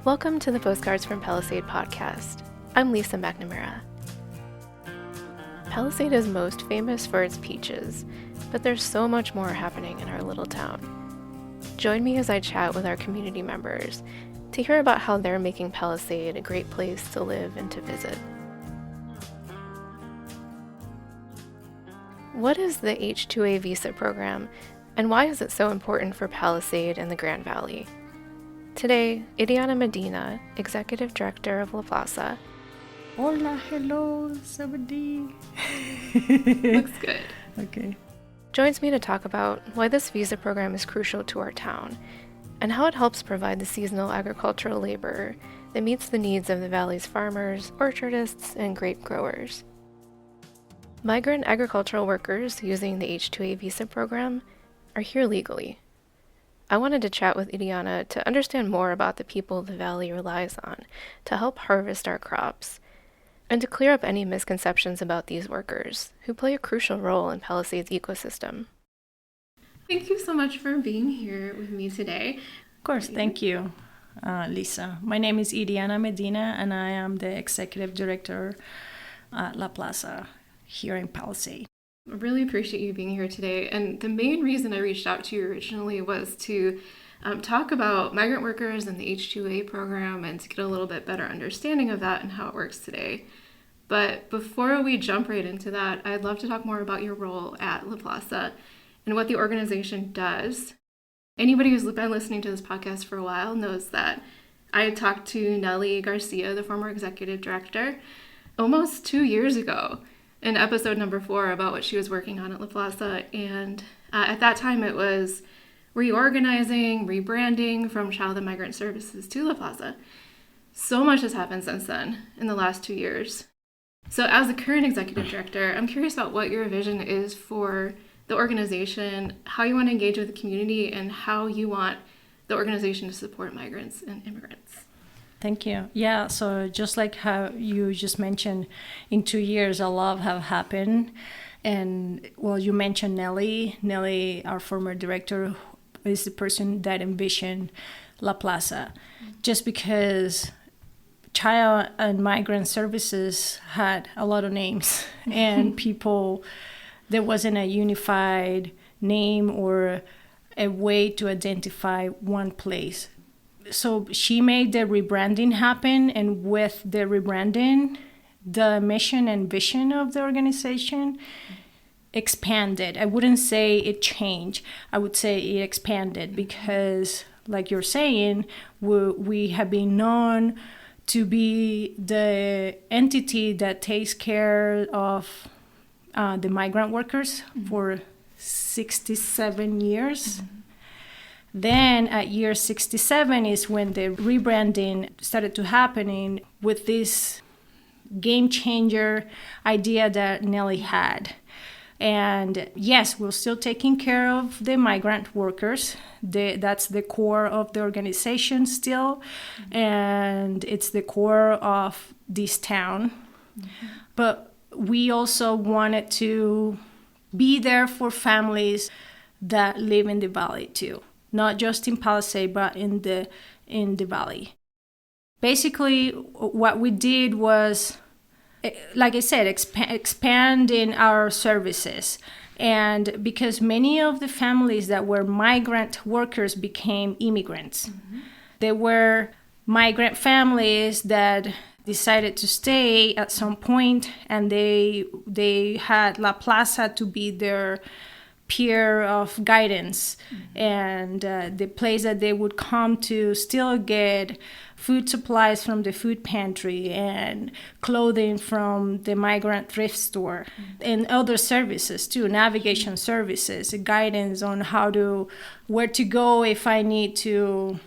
Welcome to the Postcards from Palisade podcast. I'm Lisa McNamara. Palisade is most famous for its peaches, but there's so much more happening in our little town. Join me as I chat with our community members to hear about how they're making Palisade a great place to live and to visit. What is the H-2A visa program, and why is it so important for Palisade and the Grand Valley? Today, Ileana Medina, Executive Director of La Plaza. Hola, hello, sabadi. Looks good. Okay. Joins me to talk about why this visa program is crucial to our town and how it helps provide the seasonal agricultural labor that meets the needs of the valley's farmers, orchardists, and grape growers. Migrant agricultural workers using the H-2A visa program are here legally. I wanted to chat with Ileana to understand more about the people the valley relies on to help harvest our crops, and to clear up any misconceptions about these workers, who play a crucial role in Palisade's ecosystem. Thank you so much for being here with me today. Of course, thank you, Lisa. My name is Ileana Medina, and I am the Executive Director at La Plaza here in Palisade. I really appreciate you being here today. And the main reason I reached out to you originally was to talk about migrant workers and the H-2A program and to get a little bit better understanding of that and how it works today. But before we jump right into that, I'd love to talk more about your role at La Plaza and what the organization does. Anybody who's been listening to this podcast for a while knows that I talked to Nelly Garcia, the former executive director, almost 2 years ago in episode number 4 about what she was working on at La Plaza. And at that time it was reorganizing, rebranding from Child and Migrant Services to La Plaza. So much has happened since then in the last 2 years. So as the current executive director, I'm curious about what your vision is for the organization, how you want to engage with the community, and how you want the organization to support migrants and immigrants. Thank you. Yeah, so just like how you just mentioned, in 2 years, a lot have happened. And, well, you mentioned Nelly. Nelly, our former director, is the person that envisioned La Plaza. Just because Child and Migrant Services had a lot of names and people, there wasn't a unified name or a way to identify one place. So she made the rebranding happen, and with the rebranding, the mission and vision of the organization expanded. I wouldn't say it changed. I would say it expanded because, like you're saying, we have been known to be the entity that takes care of the migrant workers for 67 years. Mm-hmm. Then at year 67 is when the rebranding started to happen with this game changer idea that Nelly had. And yes, we're still taking care of the migrant workers. That's the core of the organization still. Mm-hmm. And it's the core of this town. Mm-hmm. But we also wanted to be there for families that live in the valley too. Not just in Palisade, but in the valley. Basically, what we did was, like I said, expanding our services. And because many of the families that were migrant workers became immigrants. Mm-hmm. There were migrant families that decided to stay at some point, and they had La Plaza to be their peer of guidance. Mm-hmm. And the place that they would come to still get food supplies from the food pantry and clothing from the migrant thrift store. Mm-hmm. And other services too, navigation services, guidance on where to go if I need to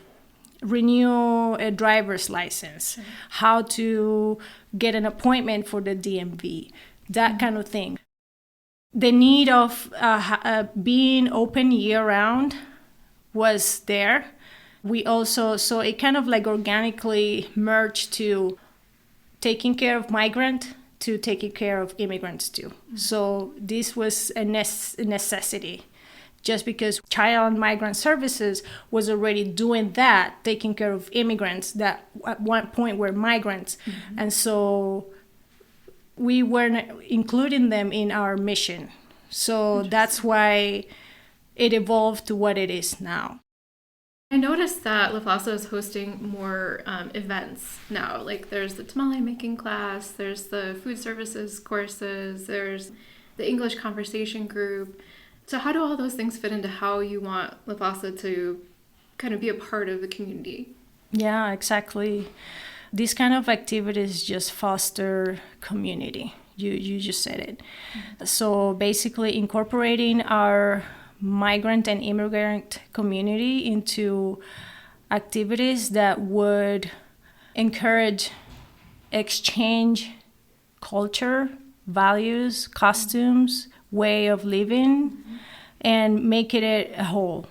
renew a driver's license, mm-hmm. how to get an appointment for the DMV, that mm-hmm. kind of thing. The need of being open year-round was there. We also, so it kind of like organically merged to taking care of migrant to taking care of immigrants too. Mm-hmm. So this was a necessity just because Child Migrant Services was already doing that, taking care of immigrants that at one point were migrants. Mm-hmm. And so we weren't including them in our mission. So that's why it evolved to what it is now. I noticed that La Plaza is hosting more events now. Like there's the tamale making class, there's the food services courses, there's the English conversation group. So how do all those things fit into how you want La Plaza to kind of be a part of the community? Yeah, exactly. These kind of activities just foster community. You just said it. Mm-hmm. So basically incorporating our migrant and immigrant community into activities that would encourage exchange culture, values, costumes, way of living, mm-hmm. and make it a whole.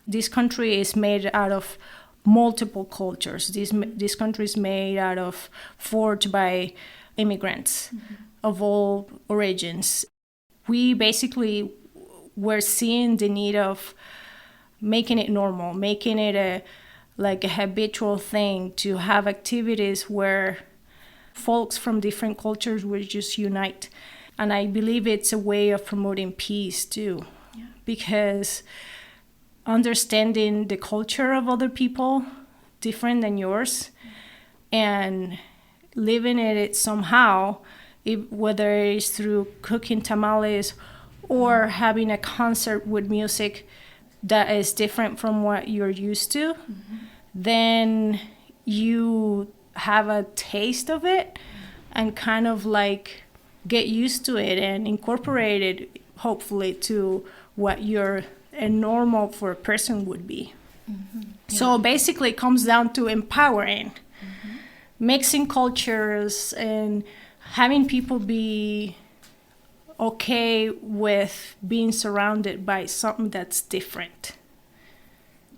This country is made out of multiple cultures. This country is made out of, forged by immigrants mm-hmm. of all origins. We basically were seeing the need of making it normal, making it a habitual thing to have activities where folks from different cultures would just unite. And I believe it's a way of promoting peace too, because understanding the culture of other people different than yours and living it somehow, whether it's through cooking tamales or having a concert with music that is different from what you're used to, mm-hmm. then you have a taste of it and kind of like get used to it and incorporate it, hopefully, to what a normal for a person would be. Mm-hmm. Yeah. So basically it comes down to empowering, mm-hmm. mixing cultures and having people be okay with being surrounded by something that's different.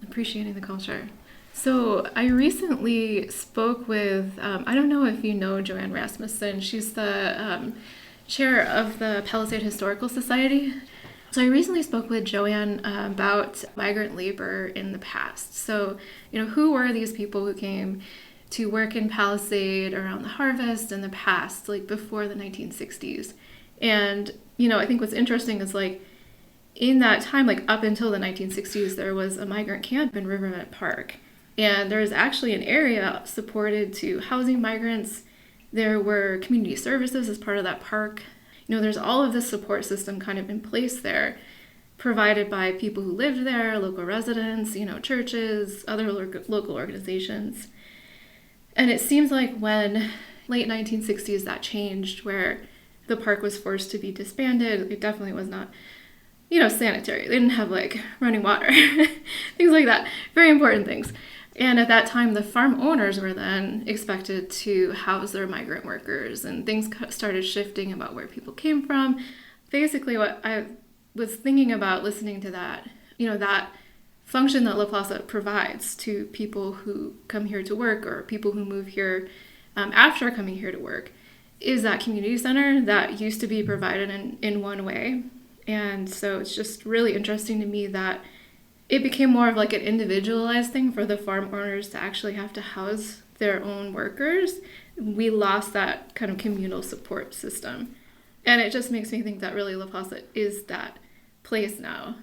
Appreciating the culture. So I recently spoke with, I don't know if you know Joanne Rasmussen. She's the chair of the Palisade Historical Society. So I recently spoke with Joanne about migrant labor in the past. So, who were these people who came to work in Palisade around the harvest in the past, like before the 1960s? And, I think what's interesting is like in that time, like up until the 1960s, there was a migrant camp in Riverment Park. And there's actually an area supported to housing migrants. There were community services as part of that park. There's all of this support system kind of in place there, provided by people who lived there, local residents, churches, other local organizations. And it seems like when late 1960s that changed, where the park was forced to be disbanded. It definitely was not, sanitary. They didn't have like running water, things like that. Very important things. And at that time, the farm owners were then expected to house their migrant workers, and things started shifting about where people came from. Basically, what I was thinking about listening to that, that function that La Plaza provides to people who come here to work or people who move here after coming here to work, is that community center that used to be provided in one way. And so it's just really interesting to me that it became more of like an individualized thing for the farm owners to actually have to house their own workers. We lost that kind of communal support system. And it just makes me think that really La Plaza is that place now,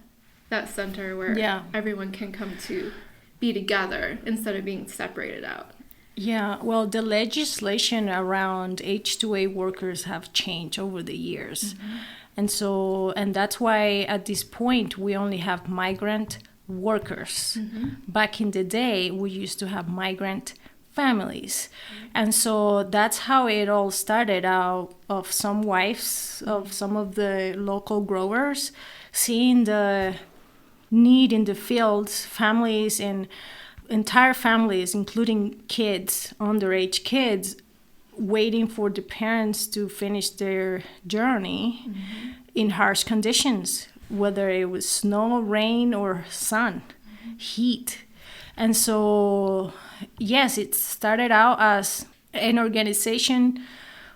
that center where everyone can come to be together instead of being separated out. Yeah, well, the legislation around H-2A workers have changed over the years. Mm-hmm. And that's why at this point we only have migrant workers. Mm-hmm. Back in the day, we used to have migrant families. Mm-hmm. And so that's how it all started out, of some wives of some of the local growers seeing the need in the fields, families and entire families, including kids, underage kids, waiting for the parents to finish their journey mm-hmm. in harsh conditions, whether it was snow, rain, or sun, mm-hmm. heat. And so, yes, it started out as an organization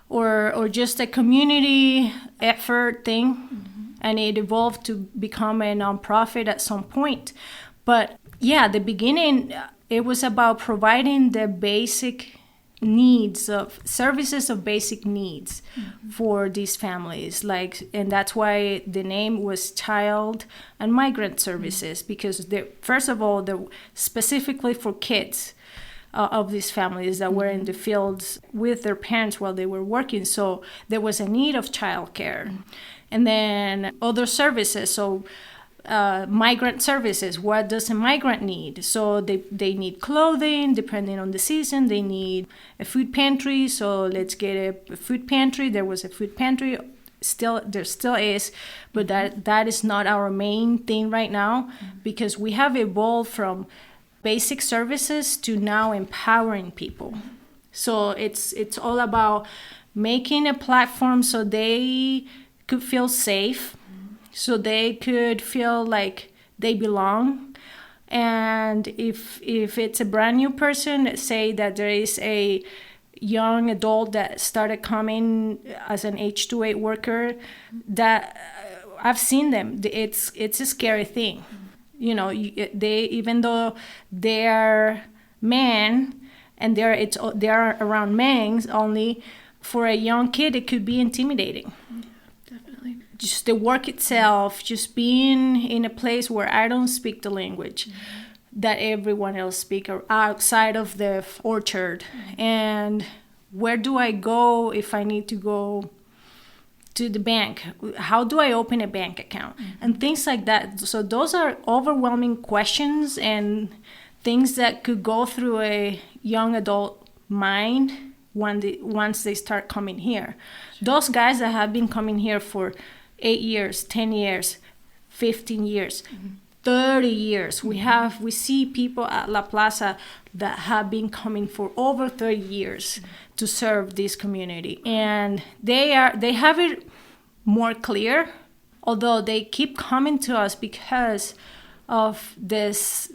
or just a community effort thing. Mm-hmm. and it evolved to become a nonprofit at some point. But yeah, the beginning, it was about providing the basic needs of services of basic needs for these families, and that's why the name was child and migrant services, because first of all, they're specifically for kids of these families that were in the fields with their parents while they were working. So there was a need of childcare. And then other services, so migrant services. What does a migrant need? So they need clothing, depending on the season. They need a food pantry, so let's get a food pantry. There was a food pantry. There still is, but that is not our main thing right now, because we have evolved from basic services to now empowering people. So it's all about making a platform so they could feel safe, so they could feel like they belong. And if it's a brand new person, say that there is a young adult that started coming as an H-2A worker, that I've seen them. It's a scary thing. You know, they, even though they're men and they're around men only, for a young kid it could be intimidating. Definitely. Just the work itself, just being in a place where I don't speak the language that everyone else speaks, or outside of the orchard. And where do I go if I need to go to the bank? How do I open a bank account? And things like that. So those are overwhelming questions and things that could go through a young adult mind once they start coming here. Those guys that have been coming here for 8 years, 10 years, 15 years, 30 years. We see people at La Plaza that have been coming for over 30 years to serve this community. And they have it more clear, although they keep coming to us because of this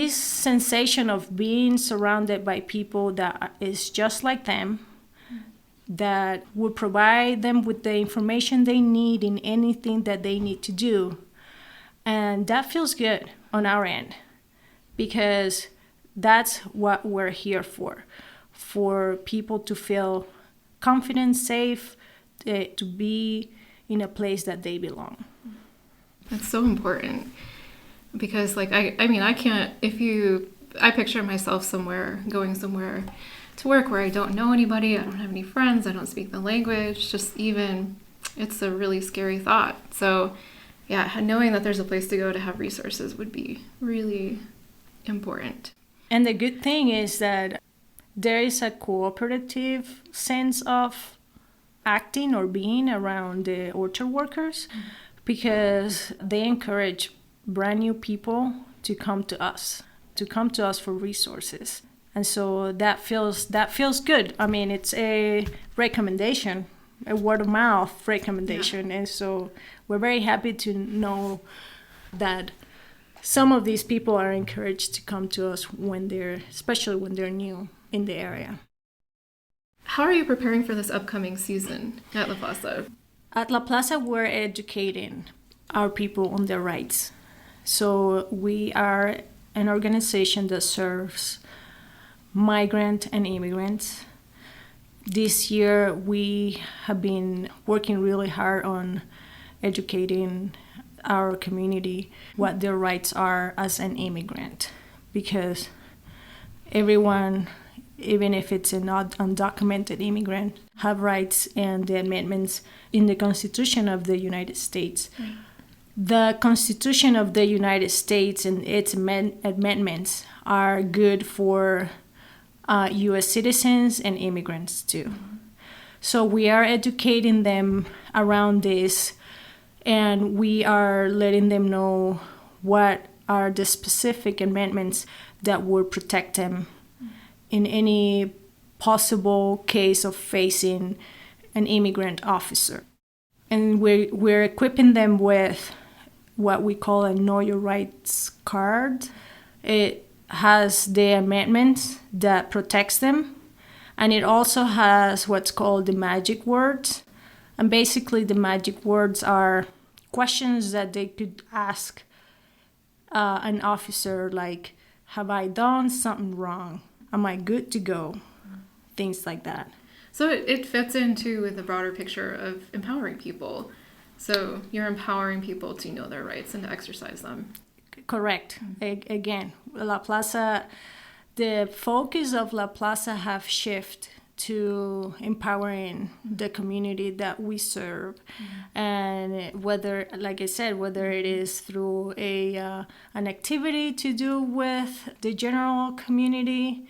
sensation of being surrounded by people that is just like them, that will provide them with the information they need in anything that they need to do. And that feels good on our end, because that's what we're here for people to feel confident, safe, to be in a place that they belong. That's so important, because I can't, I picture myself going somewhere to work where I don't know anybody, I don't have any friends, I don't speak the language, it's a really scary thought. So yeah, knowing that there's a place to go to have resources would be really important. And the good thing is that there is a cooperative sense of acting or being around the orchard workers, because they encourage brand new people to come to us for resources. And so that feels good. I mean, it's a recommendation, a word of mouth recommendation. Yeah. And so we're very happy to know that some of these people are encouraged to come to us especially when they're new in the area. How are you preparing for this upcoming season at La Plaza? At La Plaza, we're educating our people on their rights. So we are an organization that serves migrant and immigrants. This year, we have been working really hard on educating our community what their rights are as an immigrant, because everyone, even if it's an undocumented immigrant, have rights, and the amendments in the Constitution of the United States. Right. The Constitution of the United States and its amendments are good for U.S. citizens and immigrants too. Mm-hmm. So we are educating them around this, and we are letting them know what are the specific amendments that will protect them in any possible case of facing an immigrant officer. And we're equipping them with what we call a Know Your Rights card. It has the amendments that protects them, and it also has what's called the magic words. And basically the magic words are questions that they could ask an officer, like, have I done something wrong? Am I good to go? Things like that. So it fits into with the broader picture of empowering people. So you're empowering people to know their rights and to exercise them. Correct. Again, La Plaza, the focus of La Plaza have shifted to empowering the community that we serve. And whether, like I said, whether it is through an activity to do with the general community,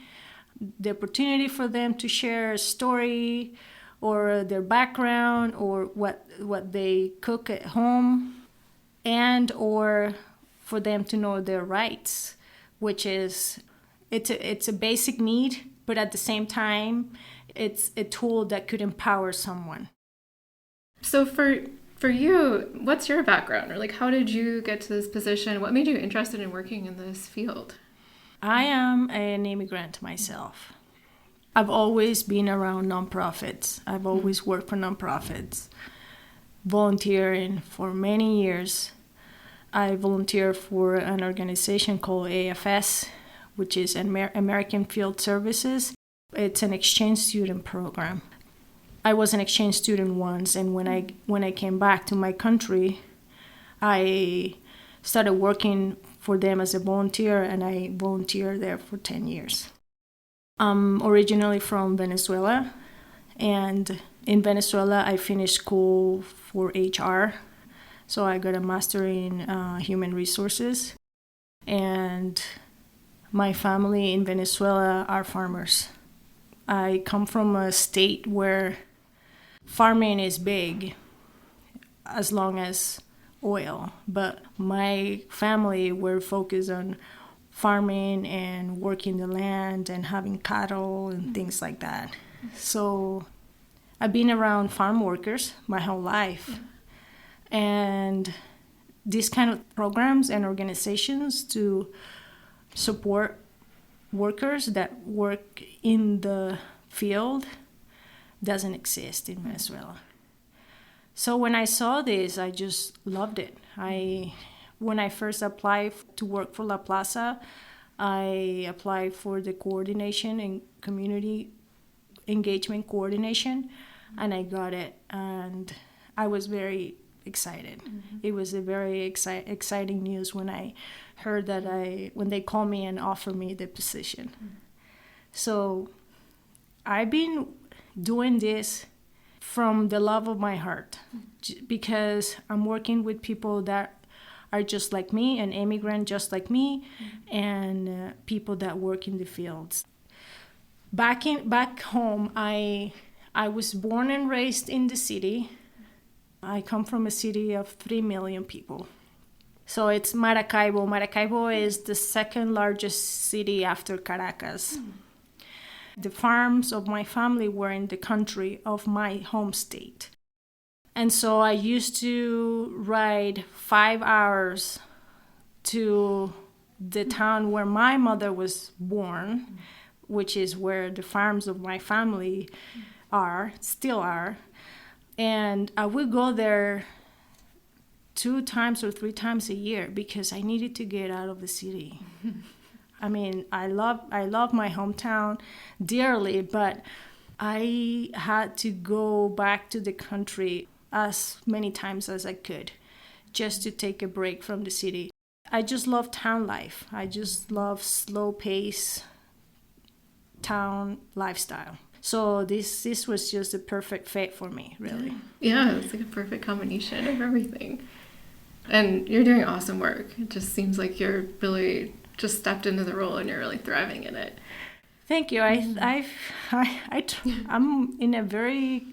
the opportunity for them to share a story or their background or what they cook at home, and or for them to know their rights, which is it's a basic need, but at the same time it's a tool that could empower someone. So for you, what's your background, or like how did you get to this position? What made you interested in working in this field? I am an immigrant myself. I've always been around nonprofits. I've always worked for nonprofits, volunteering for many years. I volunteer for an organization called AFS, which is American Field Services. It's an exchange student program. I was an exchange student once, and when I came back to my country, I started working for them as a volunteer, and I volunteered there for 10 years. I'm originally from Venezuela, and in Venezuela I finished school for HR. So I got a master in human resources, and my family in Venezuela are farmers. I come from a state where farming is big, as long as oil, but my family were focused on farming and working the land and having cattle and things like that. So I've been around farm workers my whole life. And these kind of programs and organizations to support workers that work in the field doesn't exist in Venezuela. So when I saw this, I just loved it. When I first applied to work for La Plaza, I applied for the coordination and community engagement coordination, and I got it. And I was very excited. It was a very exciting news when I heard that when they called me and offered me the position. So I've been doing this from the love of my heart, because I'm working with people that are just like me, an immigrant just like me, and people that work in the fields. Back home, I was born and raised in the city. I come from a city of 3 million people. So it's Maracaibo. Maracaibo is the second largest city after Caracas. The farms of my family were in the country of my home state. And so I used to ride 5 hours to the town where my mother was born, which is where the farms of my family still are. And I would go there 2 times or 3 times a year because I needed to get out of the city. I mean, I love my hometown dearly, but I had to go back to the country as many times as I could just to take a break from the city. I just love town life. I just love slow pace town lifestyle. So this was just a perfect fit for me, really. Yeah, it's like a perfect combination of everything. And you're doing awesome work. It just seems like you're really just stepped into the role and you're really thriving in it. Thank you. I'm in a very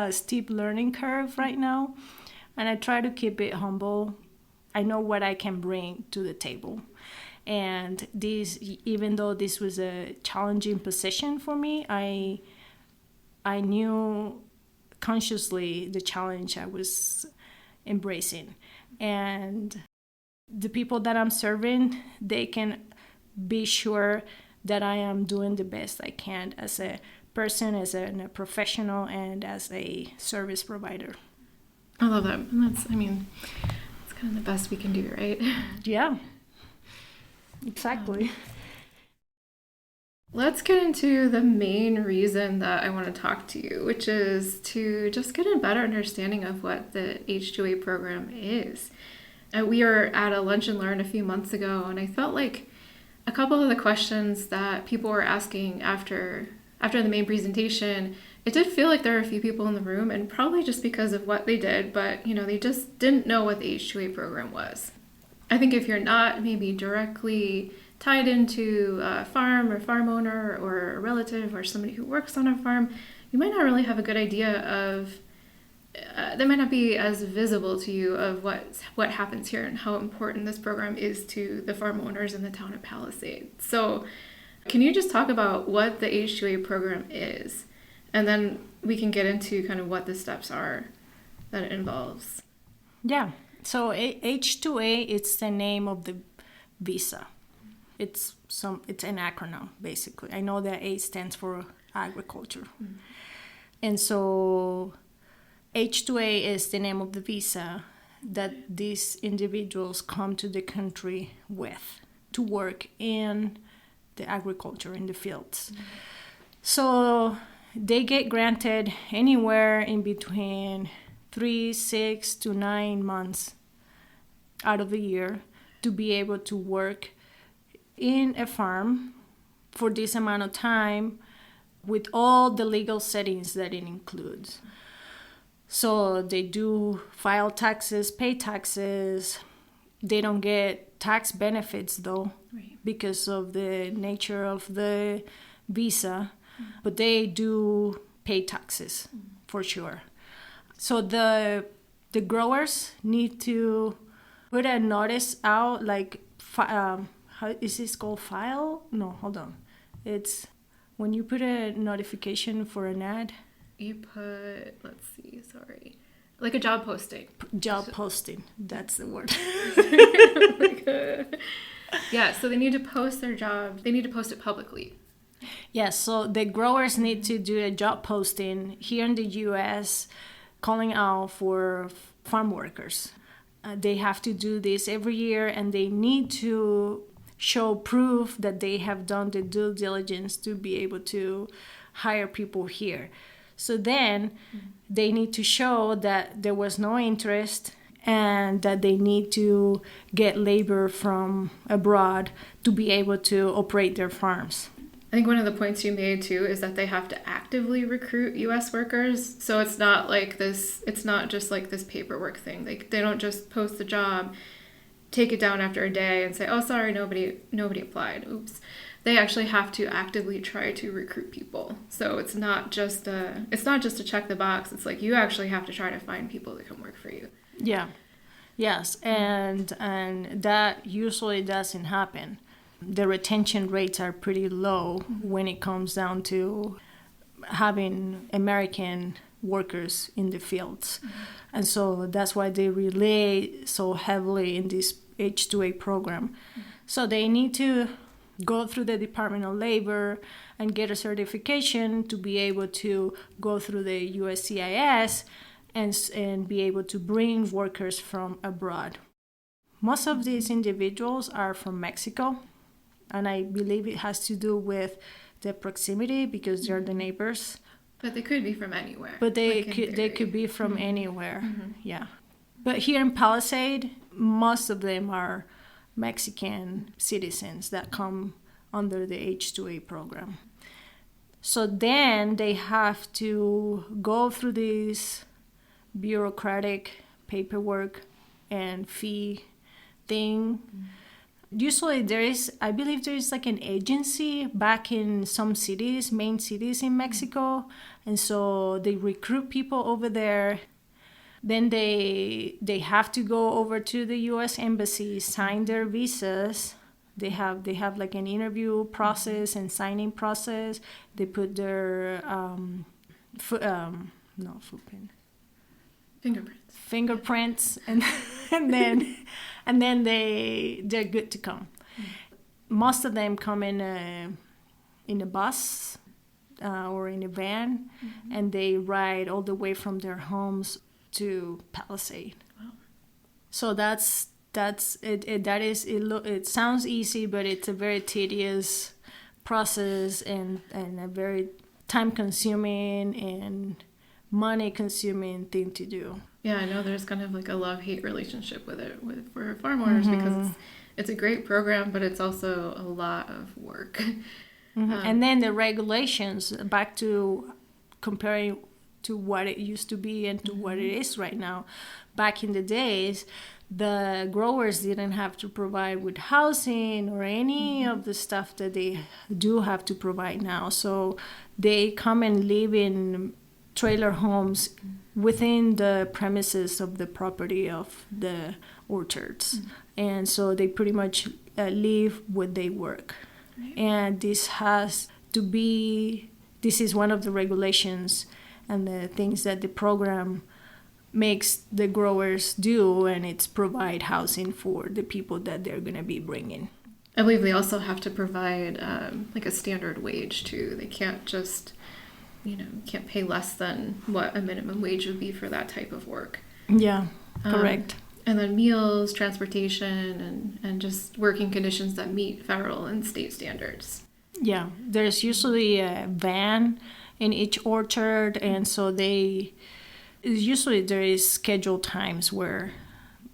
steep learning curve right now, and I try to keep it humble. I know what I can bring to the table. And even though this was a challenging position for me, I knew consciously the challenge I was embracing. And the people that I'm serving, they can be sure that I am doing the best I can as a person, as a professional, and as a service provider. I love that. And kind of the best we can do, right? Yeah, exactly. Let's get into the main reason that I want to talk to you, which is to just get a better understanding of what the H-2A program is. We were at a lunch and learn a few months ago, and I felt like a couple of the questions that people were asking after the main presentation, it did feel like there were a few people in the room, and probably just because of what they did, but they just didn't know what the H-2A program was. I think if you're not maybe directly tied into a farm or farm owner or a relative or somebody who works on a farm, you might not really have a good idea of that might not be as visible to you of what happens here and how important this program is to the farm owners in the town of Palisade. So can you just talk about what the H-2A program is? And then we can get into kind of what the steps are that it involves. Yeah. So H-2A, it's the name of the visa. It's an acronym, basically. I know that A stands for agriculture. Mm-hmm. And so H-2A is the name of the visa that these individuals come to the country with to work in the agriculture, in the fields. Mm-hmm. So they get granted anywhere in between 3, 6 to 9 months out of the year to be able to work in a farm for this amount of time with all the legal settings that it includes. So they do file taxes, pay taxes. They don't get tax benefits though, right, because of the nature of the visa, but they do pay taxes for sure. So the growers need to put a notice out, like how is this called? File? No, hold on. It's when you put a notification for an ad. You put, like a job posting. Job posting, that's the word. Yeah, so they need to post their job. They need to post it publicly. Yes, so the growers need to do a job posting here in the U.S. calling out for farm workers. They have to do this every year, and they need to show proof that they have done the due diligence to be able to hire people here. So then they need to show that there was no interest and that they need to get labor from abroad to be able to operate their farms. I think one of the points you made too is that they have to actively recruit U.S. workers. So it's not just like this paperwork thing. They don't just post the job, take it down after a day and say, oh, sorry, nobody applied. Oops. They actually have to actively try to recruit people. So it's not just to check the box. It's like you actually have to try to find people to come work for you. Yeah. Yes. And that usually doesn't happen. The retention rates are pretty low when it comes down to having American workers in the fields. Mm-hmm. And so that's why they rely so heavily in this H-2A program. Mm-hmm. So they need to go through the Department of Labor and get a certification to be able to go through the USCIS and be able to bring workers from abroad. Most of these individuals are from Mexico, and I believe it has to do with the proximity because they're the neighbors. But they could be from anywhere. But they could be from anywhere, yeah. But here in Palisade, most of them are Mexican citizens that come under the H-2A program. So then they have to go through this bureaucratic paperwork and fee thing. Usually I believe there is like an agency back in some cities, main cities in Mexico. And so they recruit people over there. Then they have to go over to the U.S. Embassy, sign their visas. They have like an interview process and signing process. They put their fingerprints, and then they're good to come. Most of them come in a bus or in a van, and they ride all the way from their homes to Palisade. Wow. So that's it. That is it. It sounds easy, but it's a very tedious process and a very time consuming and money consuming thing to do. Yeah, I know there's kind of like a love-hate relationship with it for farm owners because it's a great program, but it's also a lot of work. And then the regulations, back to comparing to what it used to be and to what it is right now. Back in the days, the growers didn't have to provide with housing or any of the stuff that they do have to provide now. So they come and live in trailer homes within the premises of the property of the orchards. And so they pretty much live where they work. Right. And this is one of the regulations and the things that the program makes the growers do, and it's provide housing for the people that they're going to be bringing. I believe they also have to provide like a standard wage too. They can't just, can't pay less than what a minimum wage would be for that type of work. Yeah, correct. And then meals, transportation, and just working conditions that meet federal and state standards. Yeah, there's usually a van in each orchard, and so usually there is scheduled times where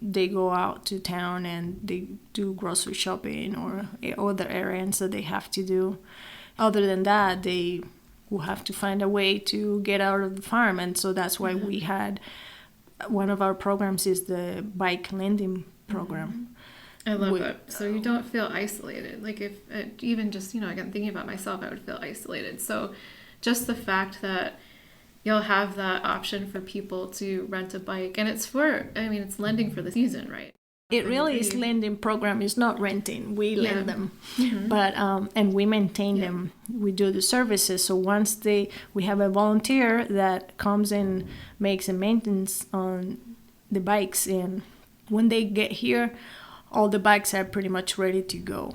they go out to town and they do grocery shopping or other errands that they have to do. Other than that, they will have to find a way to get out of the farm, and so that's why we had one of our programs is the bike lending program. I love that. So you don't feel isolated. Like if even just, again, thinking about myself, I would feel isolated. So just the fact that you'll have that option for people to rent a bike, and it's lending for the season, right? It really is lending program. It's not renting. We lend them, but and we maintain them. We do the services. So once we have a volunteer that comes and makes a maintenance on the bikes, and when they get here, all the bikes are pretty much ready to go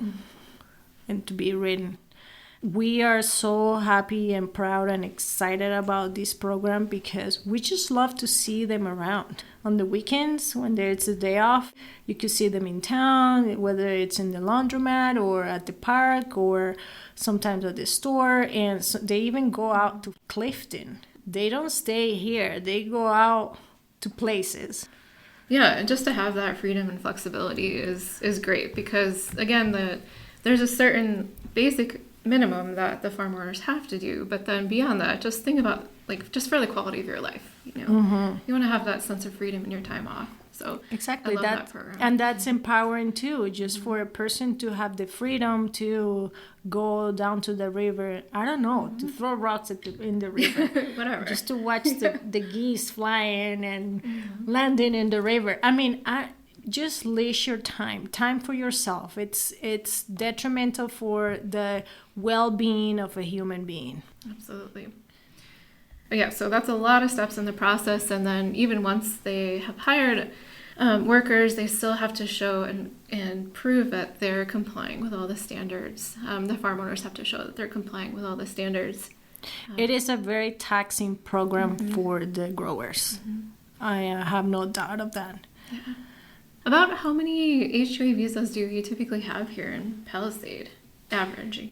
and to be ridden. We are so happy and proud and excited about this program because we just love to see them around. On the weekends, when there's a day off, you can see them in town, whether it's in the laundromat or at the park or sometimes at the store. And so they even go out to Clifton. They don't stay here. They go out to places. Yeah, and just to have that freedom and flexibility is great because, again, there's a certain basic minimum that the farm owners have to do, but then beyond that, just think about just for the quality of your life. You want to have that sense of freedom in your time off. So exactly, I love that program. And that's empowering too, just for a person to have the freedom to go down to the river. I don't know, to throw rocks in the river, whatever, just to watch the geese flying and landing in the river. I mean, just leisure time for yourself. It's detrimental for the well-being of a human being. Absolutely. But yeah, so that's a lot of steps in the process, and then even once they have hired workers, they still have to show and prove that they're complying with all the standards. The farm owners have to show that they're complying with all the standards. It is a very taxing program for the growers. I have no doubt of that. Yeah. About how many H-2A visas do you typically have here in Palisade, averaging?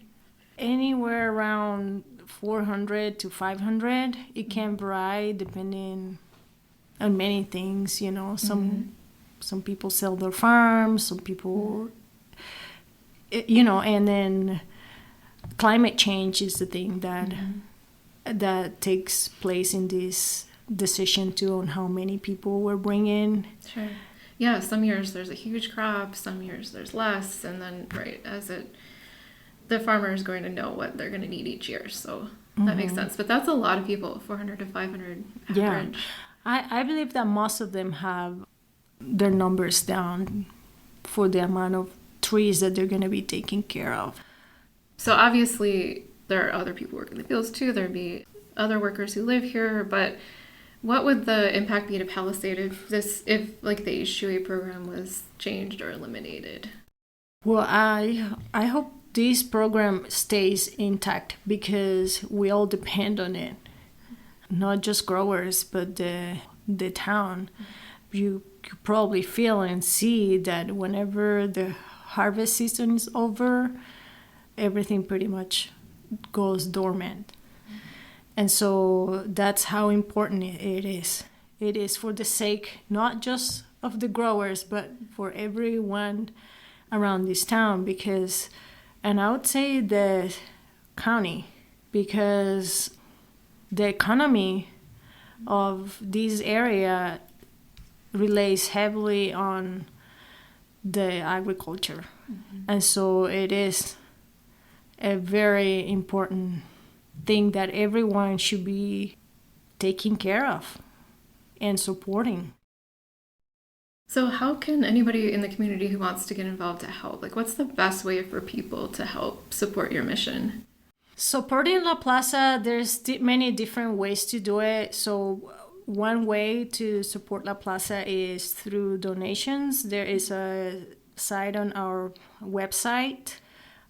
Anywhere around 400 to 500. It can vary depending on many things, Some people sell their farms, some people, and then climate change is the thing that takes place in this decision too on how many people we're bringing. Sure. Yeah, some years there's a huge crop, some years there's less, and then the farmer is going to know what they're going to need each year, so that makes sense. But that's a lot of people, 400 to 500 average. Yeah, I believe that most of them have their numbers down for the amount of trees that they're going to be taking care of. So obviously there are other people working the fields too. There'd be other workers who live here, but what would the impact be to Palisade if the H-2A program was changed or eliminated? Well, I hope this program stays intact because we all depend on it. Not just growers, but the town. you could probably feel and see that whenever the harvest season is over, everything pretty much goes dormant. And so that's how important it is. It is for the sake not just of the growers, but for everyone around this town, because, and I would say the county, because the economy of this area relies heavily on the agriculture. And so it is a very important thing that everyone should be taking care of and supporting. So how can anybody in the community who wants to get involved to help? Like, what's the best way for people to help support your mission? Supporting La Plaza, there's many different ways to do it. So one way to support La Plaza is through donations. There is a site on our website,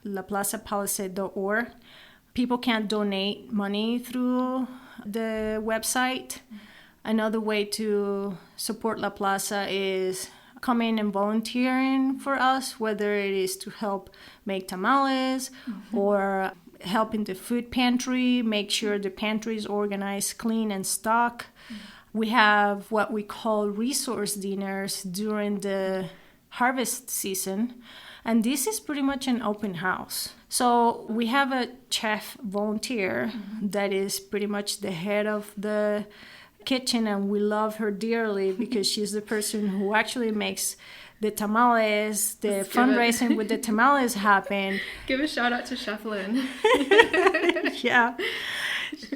laplazapalisade.org. People can donate money through the website. Another way to support La Plaza is coming and volunteering for us, whether it is to help make tamales or help in the food pantry, make sure the pantry is organized, clean, and stocked. We have what we call resource dinners during the harvest season, and this is pretty much an open house. So we have a chef volunteer that is pretty much the head of the kitchen, and we love her dearly because she's the person who actually makes the tamales, the fundraising with the tamales happen. Give a shout out to Chef Lynn. Yeah.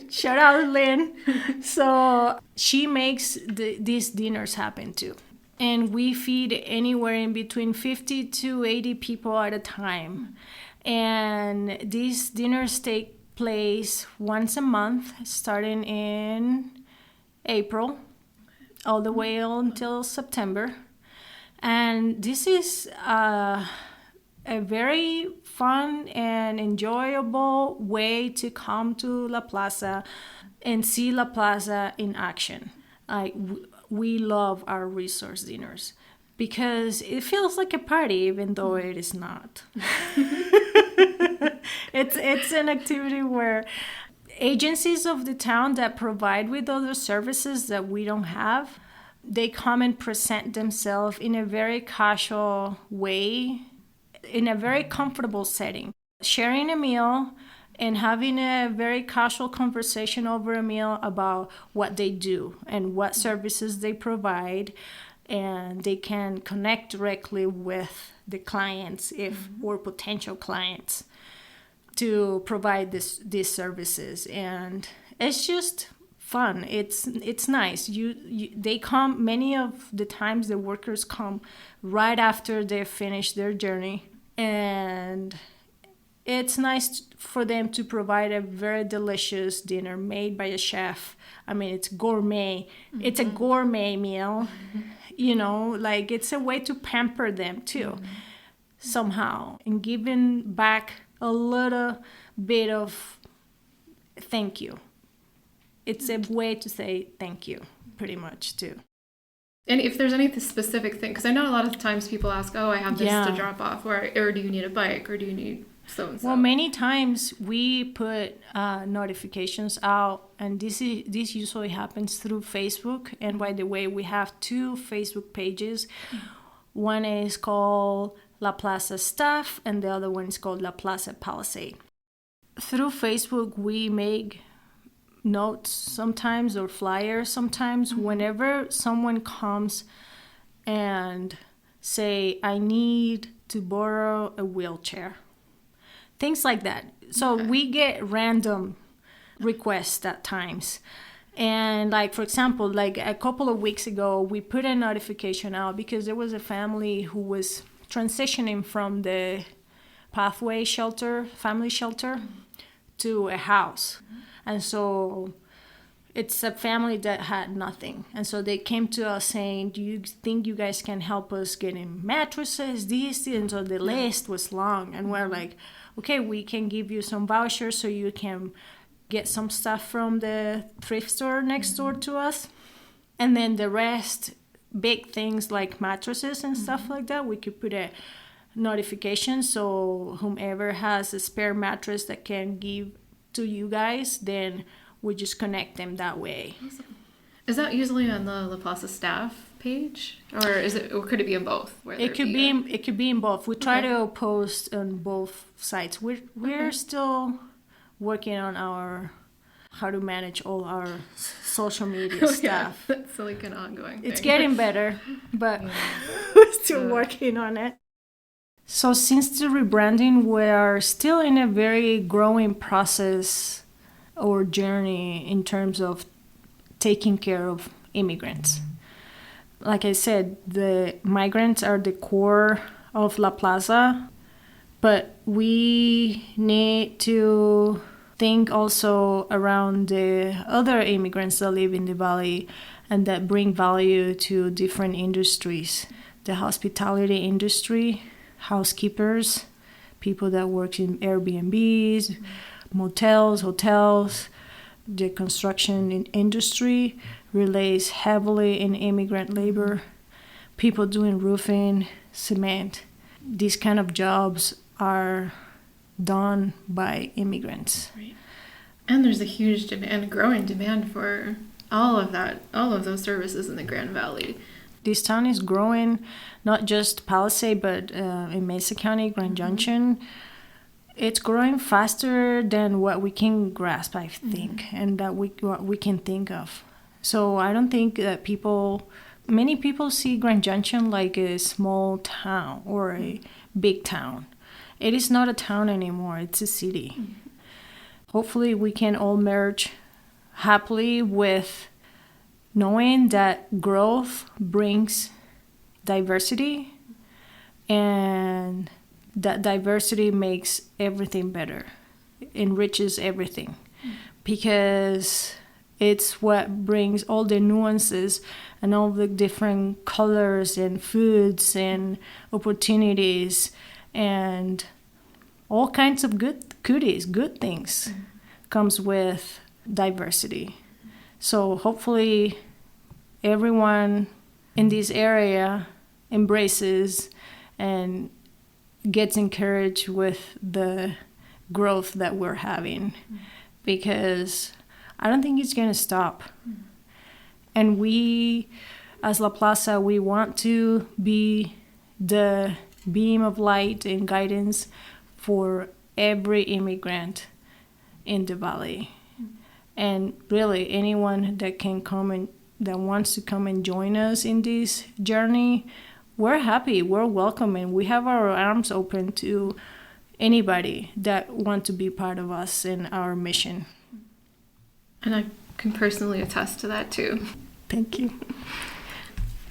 Shout out Lynn. So she makes these dinners happen too. And we feed anywhere in between 50 to 80 people at a time. And these dinners take place once a month, starting in April, all the way until September. And this is a very fun and enjoyable way to come to La Plaza and see La Plaza in action. We love our resource dinners because it feels like a party, even though it is not. It's an activity where agencies of the town that provide with other services that we don't have, they come and present themselves in a very casual way, in a very comfortable setting, sharing a meal and having a very casual conversation over a meal about what they do and what services they provide, and they can connect directly with the clients or potential clients to provide these services. And it's just fun. It's nice. They come, many of the times the workers come right after they finish their journey, and it's nice for them to provide a very delicious dinner made by a chef. I mean, it's gourmet. It's a gourmet meal. You know, like it's a way to pamper them too, somehow, and giving back a little bit of thank you. It's a way to say thank you, pretty much, too. And if there's any specific thing, because I know a lot of times people ask, oh, I have this to drop off, or do you need a bike, or do you need so-and-so? Well, many times we put notifications out, and this usually happens through Facebook. And by the way, we have 2 Facebook pages. One is called La Plaza Staff, and the other one is called La Plaza Palisade. Through Facebook, we make notes sometimes or flyers sometimes whenever someone comes and say, I need to borrow a wheelchair. Things like that. So we get random requests at times. And like, for example, like a couple of weeks ago, we put a notification out because there was a family who was transitioning from the Pathway shelter, family shelter, to a house. And so it's a family that had nothing. And so they came to us saying, do you think you guys can help us getting mattresses, this? And so the list was long. And we're like, okay, we can give you some vouchers so you can get some stuff from the thrift store next door to us. And then the rest, big things like mattresses and stuff like that, we could put a notification, so whomever has a spare mattress that can give to you guys, then we just connect them that way. Awesome. Is that usually on the La Plaza staff page, or could it be in both? It could be in both. We try to post on both sites. We're still working on our how to manage all our social media stuff. Yeah. That's like an ongoing thing. It's getting better, but we're still working on it. So since the rebranding, we're still in a very growing process or journey in terms of taking care of immigrants. Like I said, the migrants are the core of La Plaza, but we need to think also around the other immigrants that live in the valley and that bring value to different industries. The hospitality industry, housekeepers, people that work in Airbnbs, motels, hotels. The construction industry relies heavily in immigrant labor. People doing roofing, cement. These kind of jobs are done by immigrants. Right. And there's a huge demand, growing demand for all of those services in the Grand Valley. This town is growing, not just Palisade, but in Mesa County, Grand Junction. It's growing faster than what we can grasp, I think, and that what we can think of. So I don't think that many people see Grand Junction like a small town or a big town. It is not a town anymore, it's a city. Hopefully we can all merge happily with knowing that growth brings diversity, and that diversity makes everything better, enriches everything, because it's what brings all the nuances and all the different colors and foods and opportunities and all kinds of good things comes with diversity. So hopefully everyone in this area embraces and gets encouraged with the growth that we're having, because I don't think it's going to stop. And we, as La Plaza, we want to be the beam of light and guidance for every immigrant in the valley. And really anyone that can come and that wants to come and join us in this journey, we're happy, we're welcome, and we have our arms open to anybody that want to be part of us in our mission. And I can personally attest to that too. Thank you.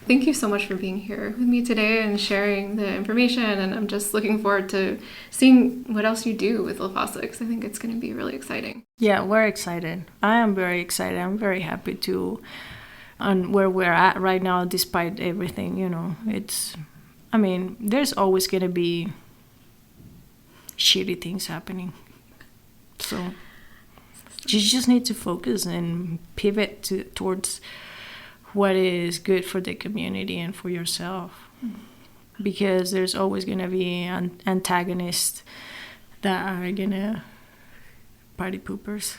Thank you so much for being here with me today and sharing the information, and I'm just looking forward to seeing what else you do with La Plaza, because I think it's going to be really exciting. Yeah, we're excited. I am very excited. I'm very happy on where we're at right now, despite everything, there's always going to be shitty things happening. So you just need to focus and pivot towards what is good for the community and for yourself. Because there's always going to be antagonists that are going to party poopers.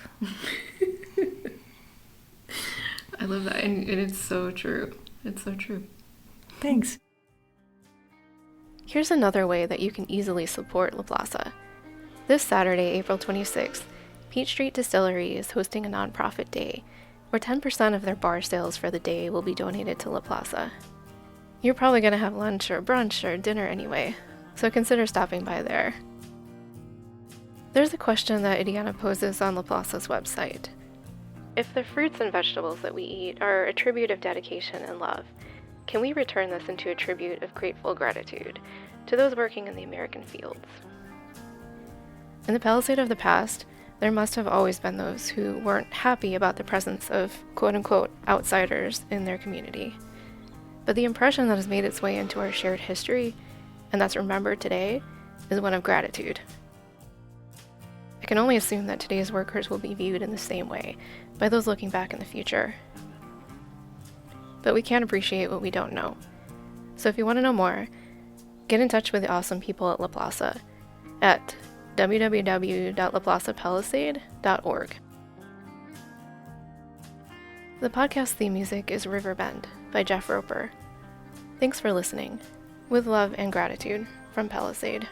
I love that, and it's so true. It's so true. Thanks. Here's another way that you can easily support La Plaza. This Saturday, April 26th, Peach Street Distillery is hosting a nonprofit day, where 10% of their bar sales for the day will be donated to La Plaza. You're probably going to have lunch or brunch or dinner anyway, so consider stopping by there. There's a question that Idiana poses on La Plaza's website. If the fruits and vegetables that we eat are a tribute of dedication and love, can we return this into a tribute of grateful gratitude to those working in the American fields? In the Palisade of the past, there must have always been those who weren't happy about the presence of quote-unquote outsiders in their community. But the impression that has made its way into our shared history, and that's remembered today, is one of gratitude. I can only assume that today's workers will be viewed in the same way by those looking back in the future. but we can't appreciate what we don't know. So if you want to know more, get in touch with the awesome people at La Plaza at www.laplazapalisade.org. The podcast theme music is Riverbend by Jeff Roper. Thanks for listening. With love and gratitude from Palisade.